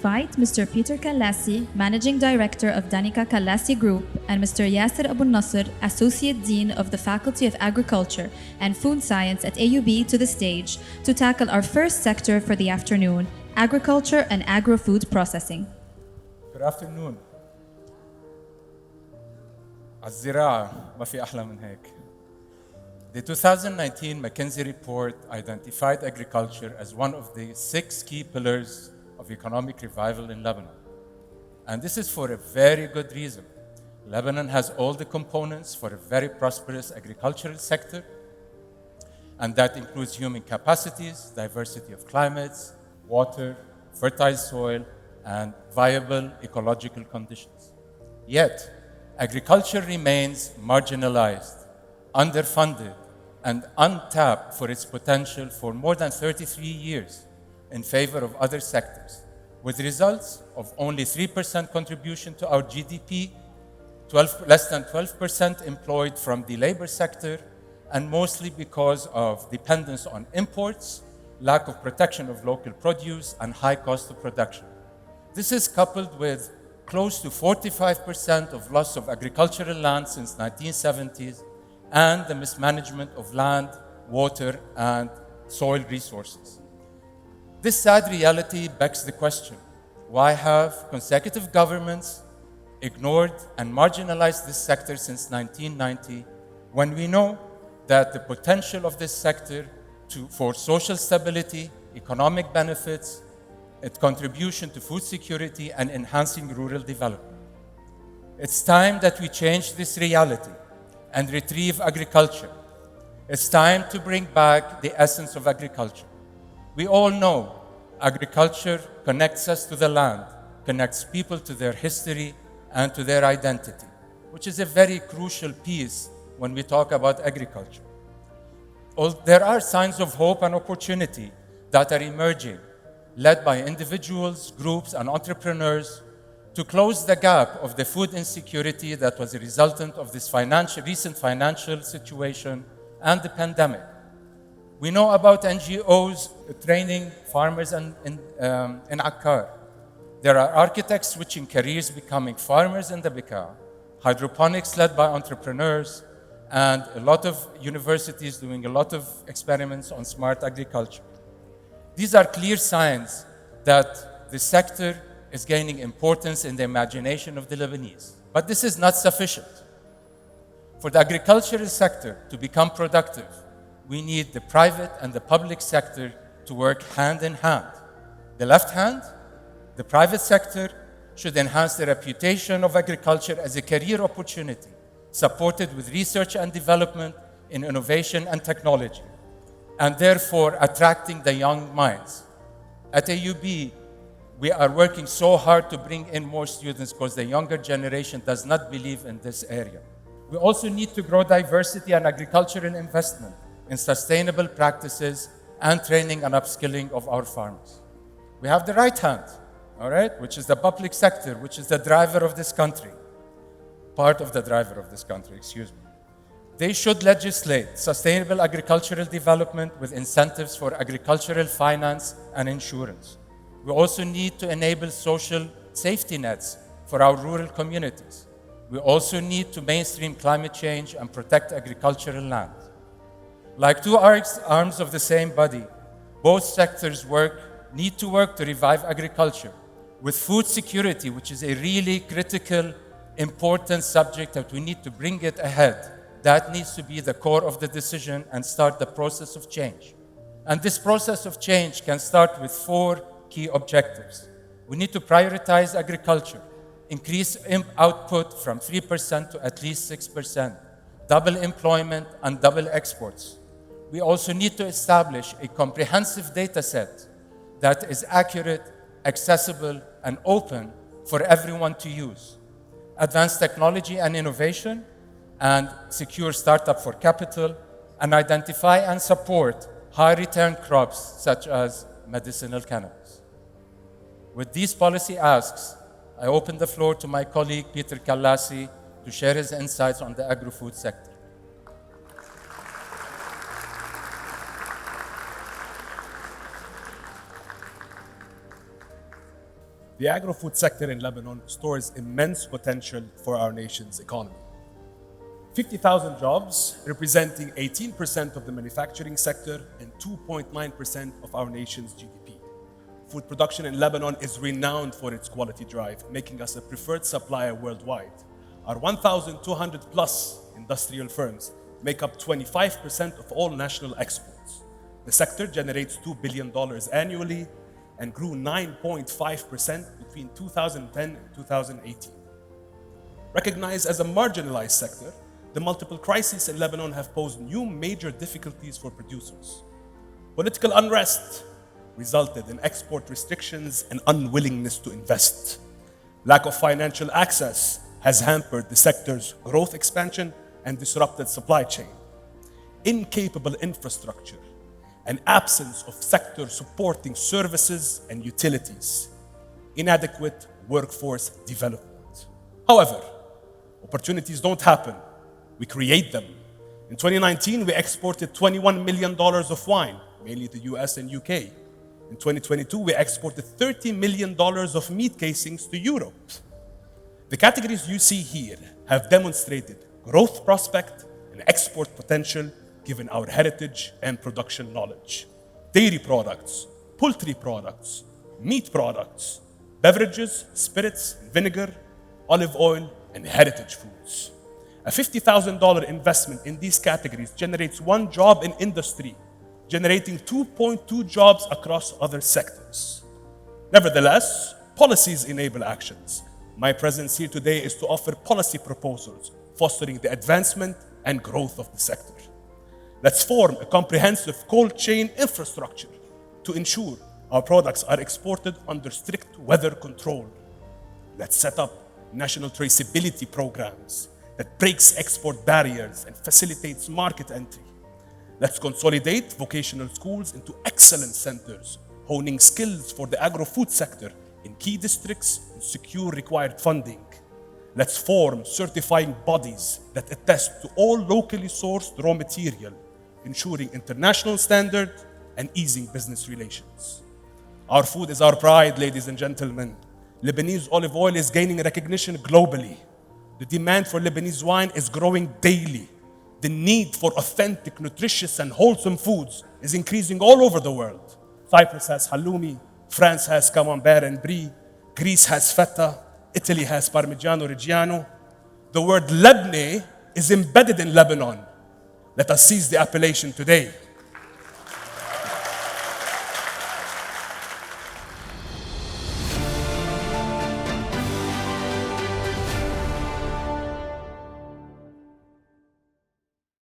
invite Mr. Peter Kallasi, Managing Director of Danica Kallasi Group, and Mr. Yasser Abunasser, Associate Dean of the Faculty of Agriculture and Food Science at AUB, to the stage to tackle our first sector for the afternoon, agriculture and agro-food processing. Good afternoon. الزراعة ما في أحلى من هيك. The 2019 McKinsey report identified agriculture as one of the 6 key pillars of economic revival in Lebanon. And this is for a very good reason. Lebanon has all the components for a very prosperous agricultural sector, and that includes human capacities, diversity of climates, water, fertile soil, and viable ecological conditions. Yet, agriculture remains marginalized, underfunded, and untapped for its potential for more than 33 years in favor of other sectors, with results of only 3% contribution to our GDP, less than 12% employed from the labor sector, and mostly because of dependence on imports, lack of protection of local produce, and high cost of production. This is coupled with close to 45% of loss of agricultural land since 1970s, and the mismanagement of land, water, and soil resources. This sad reality begs the question, why have consecutive governments ignored and marginalized this sector since 1990, when we know that the potential of this sector for social stability, economic benefits, its contribution to food security, and enhancing rural development? It's time that we change this reality and retrieve agriculture. It's time to bring back the essence of agriculture. We all know agriculture connects us to the land, connects people to their history and to their identity, which is a very crucial piece when we talk about agriculture. There are signs of hope and opportunity that are emerging, led by individuals, groups, and entrepreneurs, to close the gap of the food insecurity that was a resultant of this recent financial situation and the pandemic. We know about NGOs training farmers in Akkar. There are architects switching careers, becoming farmers in the Bekaa, hydroponics led by entrepreneurs, and a lot of universities doing a lot of experiments on smart agriculture. These are clear signs that the sector is gaining importance in the imagination of the Lebanese. But this is not sufficient. For the agricultural sector to become productive, we need the private and the public sector to work hand in hand. The left hand, the private sector, should enhance the reputation of agriculture as a career opportunity, supported with research and development in innovation and technology, and therefore attracting the young minds. At AUB, we are working so hard to bring in more students because the younger generation does not believe in this area. We also need to grow diversity and agricultural investment in sustainable practices and training and upskilling of our farmers. We have the right hand, all right, which is the public sector, which is the driver of this country, part of the driver of this country, excuse me. They should legislate sustainable agricultural development with incentives for agricultural finance and insurance. We also need to enable social safety nets for our rural communities. We also need to mainstream climate change and protect agricultural land. Like two arms of the same body, both sectors need to work to revive agriculture with food security, which is a really critical, important subject that we need to bring it ahead. That needs to be the core of the decision and start the process of change. And this process of change can start with 4 key objectives. We need to prioritize agriculture, increase output from 3% to at least 6%, double employment and double exports. We also need to establish a comprehensive data set that is accurate, accessible, and open for everyone to use. Advance technology and innovation, and secure startup for capital, and identify and support high-return crops such as medicinal cannabis. With these policy asks, I open the floor to my colleague Peter Kallasi to share his insights on the agro-food sector. The agro-food sector in Lebanon stores immense potential for our nation's economy. 50,000 jobs, representing 18% of the manufacturing sector and 2.9% of our nation's GDP. Food production in Lebanon is renowned for its quality drive, making us a preferred supplier worldwide. Our 1,200 plus industrial firms make up 25% of all national exports. The sector generates $2 billion annually and grew 9.5% between 2010 and 2018. Recognized as a marginalized sector, the multiple crises in Lebanon have posed new major difficulties for producers. Political unrest resulted in export restrictions and unwillingness to invest. Lack of financial access has hampered the sector's growth expansion and disrupted supply chain. Incapable infrastructure and absence of sector supporting services and utilities. Inadequate workforce development. However, opportunities don't happen. We create them. In 2019, we exported $21 million of wine, mainly to US and UK. In 2022, we exported $30 million of meat casings to Europe. The categories you see here have demonstrated growth prospect and export potential given our heritage and production knowledge. Dairy products, poultry products, meat products, beverages, spirits, vinegar, olive oil, and heritage foods. A $50,000 investment in these categories generates one job in industry, generating 2.2 jobs across other sectors. Nevertheless, policies enable actions. My presence here today is to offer policy proposals fostering the advancement and growth of the sector. Let's form a comprehensive cold chain infrastructure to ensure our products are exported under strict weather control. Let's set up national traceability programs that breaks export barriers and facilitates market entry. Let's consolidate vocational schools into excellence centers, honing skills for the agro-food sector in key districts and secure required funding. Let's form certifying bodies that attest to all locally sourced raw material, ensuring international standard and easing business relations. Our food is our pride, ladies and gentlemen. Lebanese olive oil is gaining recognition globally. The demand for Lebanese wine is growing daily. The need for authentic, nutritious, and wholesome foods is increasing all over the world. Cyprus has halloumi, France has camembert and brie, Greece has feta, Italy has Parmigiano Reggiano. The word Lebne is embedded in Lebanon. Let us seize the appellation today.